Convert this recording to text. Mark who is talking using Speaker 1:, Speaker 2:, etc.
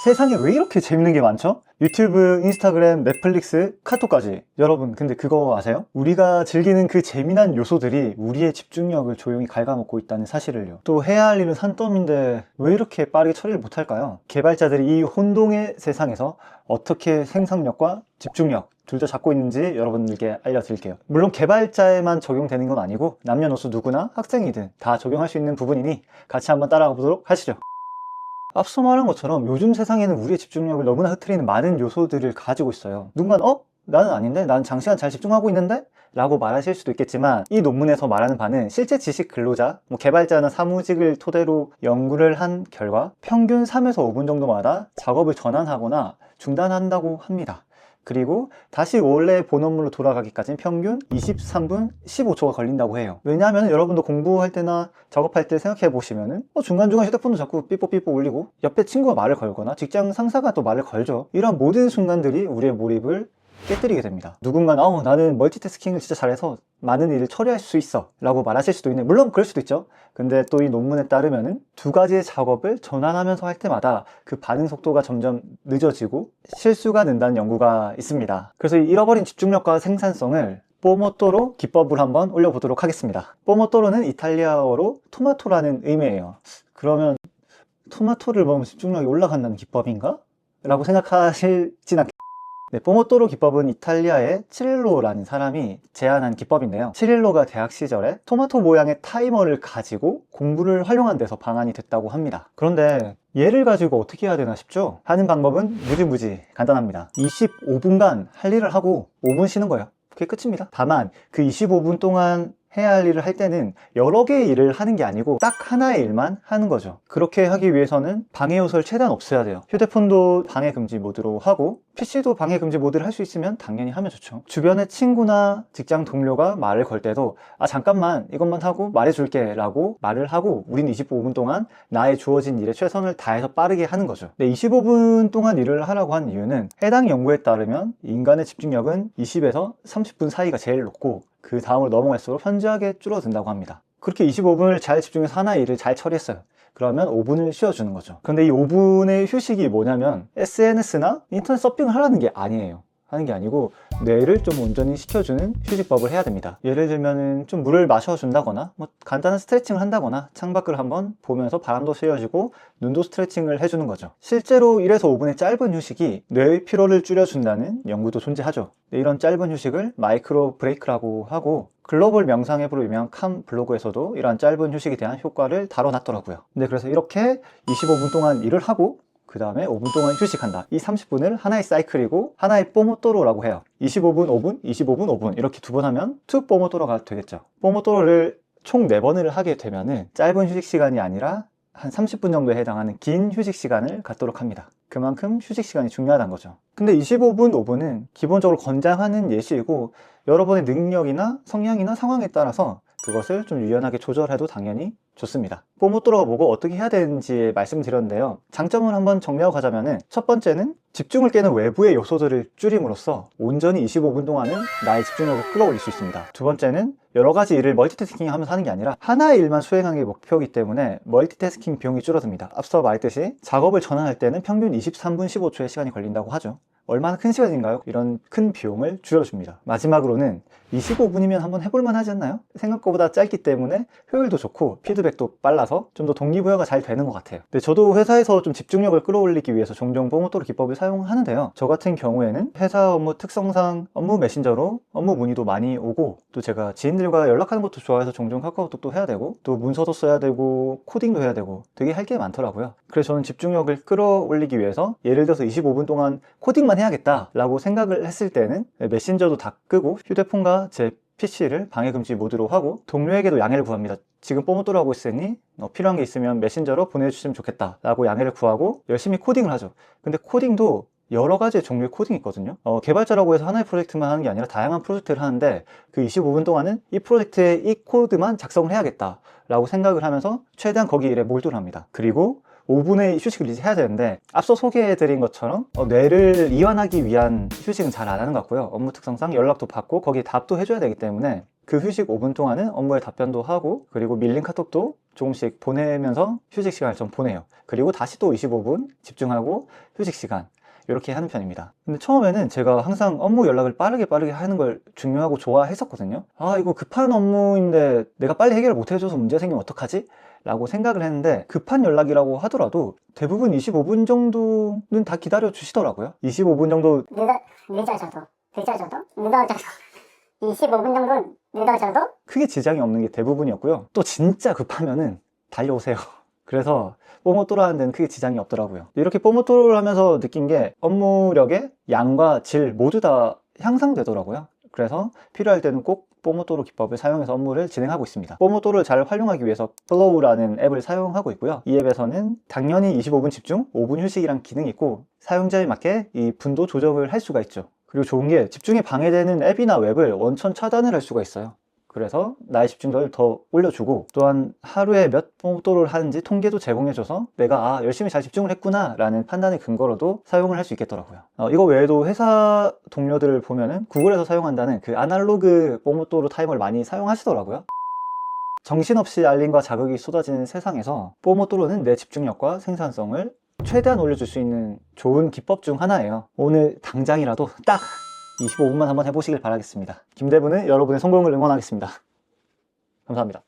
Speaker 1: 세상에 왜 이렇게 재밌는 게 많죠? 유튜브, 인스타그램, 넷플릭스, 카톡까지. 여러분 근데 그거 아세요? 우리가 즐기는 그 재미난 요소들이 우리의 집중력을 조용히 갉아먹고 있다는 사실을요. 또 해야 할 일은 산더미인데 왜 이렇게 빠르게 처리를 못할까요? 개발자들이 이 혼동의 세상에서 어떻게 생산력과 집중력 둘 다 잡고 있는지 여러분들께 알려드릴게요. 물론 개발자에만 적용되는 건 아니고 남녀노소 누구나 학생이든 다 적용할 수 있는 부분이니 같이 한번 따라가 보도록 하시죠. 앞서 말한 것처럼 요즘 세상에는 우리의 집중력을 너무나 흐트리는 많은 요소들을 가지고 있어요. 누군가는 나는 아닌데? 나는 장시간 잘 집중하고 있는데? 라고 말하실 수도 있겠지만 이 논문에서 말하는 바는 실제 지식 근로자, 개발자나 사무직을 토대로 연구를 한 결과 평균 3에서 5분 정도마다 작업을 전환하거나 중단한다고 합니다. 그리고 다시 원래 본업물로 돌아가기까지는 평균 23분 15초가 걸린다고 해요. 왜냐하면 여러분도 공부할 때나 작업할 때 생각해 보시면은 중간중간 휴대폰도 자꾸 삐뽀삐뽀 울리고 옆에 친구가 말을 걸거나 직장 상사가 또 말을 걸죠. 이런 모든 순간들이 우리의 몰입을 깨뜨리게 됩니다. 누군가는 나는 멀티태스킹을 진짜 잘해서 많은 일을 처리할 수 있어 라고 말하실 수도 있는데, 물론 그럴 수도 있죠. 근데 또 이 논문에 따르면은 두 가지의 작업을 전환하면서 할 때마다 그 반응 속도가 점점 늦어지고 실수가 는다는 연구가 있습니다. 그래서 이 잃어버린 집중력과 생산성을 포모토로 기법을 한번 올려보도록 하겠습니다. 포모토로는 이탈리아어로 토마토라는 의미예요. 그러면 토마토를 먹으면 집중력이 올라간다는 기법인가? 라고 생각하실진 않겠습니다. 네, 포모토로 기법은 이탈리아의 치릴로라는 사람이 제안한 기법인데요. 치릴로가 대학 시절에 토마토 모양의 타이머를 가지고 공부를 활용한 데서 방안이 됐다고 합니다. 그런데 얘를 가지고 어떻게 해야 되나 싶죠? 하는 방법은 무지무지 간단합니다. 25분간 할 일을 하고 5분 쉬는 거예요. 그게 끝입니다. 다만 그 25분 동안 해야 할 일을 할 때는 여러 개의 일을 하는 게 아니고 딱 하나의 일만 하는 거죠. 그렇게 하기 위해서는 방해 요소를 최대한 없애야 돼요. 휴대폰도 방해 금지 모드로 하고 PC도 방해 금지 모드를 할 수 있으면 당연히 하면 좋죠. 주변에 친구나 직장 동료가 말을 걸 때도 잠깐만 이것만 하고 말해줄게 라고 말을 하고 우리는 25분 동안 나의 주어진 일에 최선을 다해서 빠르게 하는 거죠. 25분 동안 일을 하라고 한 이유는 해당 연구에 따르면 인간의 집중력은 20에서 30분 사이가 제일 높고 그 다음으로 넘어갈수록 현저하게 줄어든다고 합니다. 그렇게 25분을 잘 집중해서 하나의 일을 잘 처리했어요. 그러면 5분을 쉬어주는 거죠. 그런데 이 5분의 휴식이 뭐냐면 SNS나 인터넷 서핑을 하라는 게 아니에요. 하는 게 아니고 뇌를 좀 온전히 식혀주는 휴식법을 해야 됩니다. 예를 들면 좀 물을 마셔준다거나 간단한 스트레칭을 한다거나 창밖을 한번 보면서 바람도 쐬어주고 눈도 스트레칭을 해주는 거죠. 실제로 1에서 5분의 짧은 휴식이 뇌의 피로를 줄여준다는 연구도 존재하죠. 이런 짧은 휴식을 마이크로 브레이크라고 하고 글로벌 명상 앱으로 유명한 캄 블로그에서도 이러한 짧은 휴식에 대한 효과를 다뤄놨더라고요. 그래서 이렇게 25분 동안 일을 하고 그 다음에 5분 동안 휴식한다. 이 30분을 하나의 사이클이고 하나의 포모토로라고 해요. 25분 5분 25분 5분 이렇게 두 번 하면 투 포모토로가 되겠죠. 포모토로를 총 4번을 하게 되면은 짧은 휴식 시간이 아니라 한 30분 정도에 해당하는 긴 휴식 시간을 갖도록 합니다. 그만큼 휴식 시간이 중요하다는 거죠. 근데 25분 5분은 기본적으로 권장하는 예시이고 여러분의 능력이나 성향이나 상황에 따라서 그것을 좀 유연하게 조절해도 당연히 좋습니다. 포모토로가 뭐고 어떻게 해야 되는지 말씀드렸는데요. 장점을 한번 정리하고 가자면은 첫 번째는 집중을 깨는 외부의 요소들을 줄임으로써 온전히 25분 동안은 나의 집중력을 끌어올릴 수 있습니다. 두 번째는 여러 가지 일을 멀티태스킹 하면서 하는 게 아니라 하나의 일만 수행하는 게 목표이기 때문에 멀티태스킹 비용이 줄어듭니다. 앞서 말했듯이 작업을 전환할 때는 평균 23분 15초의 시간이 걸린다고 하죠. 얼마나 큰 시간인가요? 이런 큰 비용을 줄여줍니다. 마지막으로는 25분이면 한번 해볼만 하지 않나요? 생각보다 짧기 때문에 효율도 좋고 피드백도 빨라서 좀 더 동기부여가 잘 되는 것 같아요. 근데 저도 회사에서 좀 집중력을 끌어올리기 위해서 종종 포모토로 기법을 사용하는데요. 저 같은 경우에는 회사 업무 특성상 업무 메신저로 업무 문의도 많이 오고 또 제가 지인들과 연락하는 것도 좋아해서 종종 카카오톡도 해야 되고 또 문서도 써야 되고 코딩도 해야 되고 되게 할 게 많더라고요. 그래서 저는 집중력을 끌어올리기 위해서 예를 들어서 25분 동안 코딩만 해야겠다 라고 생각을 했을 때는 메신저도 다 끄고 휴대폰과 제 PC를 방해금지 모드로 하고 동료에게도 양해를 구합니다. 지금 포모토로 하고 있으니 필요한 게 있으면 메신저로 보내주시면 좋겠다 라고 양해를 구하고 열심히 코딩을 하죠. 근데 코딩도 여러 가지의 종류의 코딩이 있거든요. 개발자라고 해서 하나의 프로젝트만 하는 게 아니라 다양한 프로젝트를 하는데 그 25분 동안은 이 프로젝트의 이 코드만 작성을 해야겠다 라고 생각을 하면서 최대한 거기 일에 몰두를 합니다. 그리고 5분의 휴식을 이제 해야 되는데 앞서 소개해드린 것처럼 뇌를 이완하기 위한 휴식은 잘 안 하는 것 같고요. 업무 특성상 연락도 받고 거기에 답도 해줘야 되기 때문에 그 휴식 5분 동안은 업무에 답변도 하고, 그리고 밀린 카톡도 조금씩 보내면서 휴식 시간을 좀 보내요. 그리고 다시 또 25분 집중하고 휴식 시간, 이렇게 하는 편입니다. 근데 처음에는 제가 항상 업무 연락을 빠르게 하는 걸 중요하고 좋아했었거든요. 아, 이거 급한 업무인데 내가 빨리 해결을 못 해줘서 문제 생기면 어떡하지? 라고 생각을 했는데, 급한 연락이라고 하더라도 대부분 25분 정도는 다 기다려 주시더라고요. 25분 정도
Speaker 2: 늦어져도 25분 정도 늦어져도
Speaker 1: 크게 지장이 없는 게 대부분이었고요. 또 진짜 급하면은 달려오세요. 그래서 뽀모토로 하는 데는 크게 지장이 없더라고요. 이렇게 뽀모토로를 하면서 느낀 게 업무력의 양과 질 모두 다 향상되더라고요. 그래서 필요할 때는 꼭 뽀모토로 기법을 사용해서 업무를 진행하고 있습니다. 뽀모토로를 잘 활용하기 위해서 플로우라는 앱을 사용하고 있고요. 이 앱에서는 당연히 25분 집중, 5분 휴식이란 기능이 있고, 사용자에 맞게 이 분도 조정을 할 수가 있죠. 그리고 좋은 게 집중에 방해되는 앱이나 웹을 원천 차단을 할 수가 있어요. 그래서 나의 집중도를 더 올려주고, 또한 하루에 몇 뽀모토로를 하는지 통계도 제공해줘서 내가 열심히 잘 집중을 했구나 라는 판단의 근거로도 사용을 할 수 있겠더라고요. 이거 외에도 회사 동료들을 보면은 구글에서 사용한다는 그 아날로그 뽀모토로 타이머를 많이 사용하시더라고요. 정신없이 알림과 자극이 쏟아지는 세상에서 뽀모토로는 내 집중력과 생산성을 최대한 올려줄 수 있는 좋은 기법 중 하나예요. 오늘 당장이라도 딱 25분만 한번 해보시길 바라겠습니다. 김대부는 여러분의 성공을 응원하겠습니다. 감사합니다.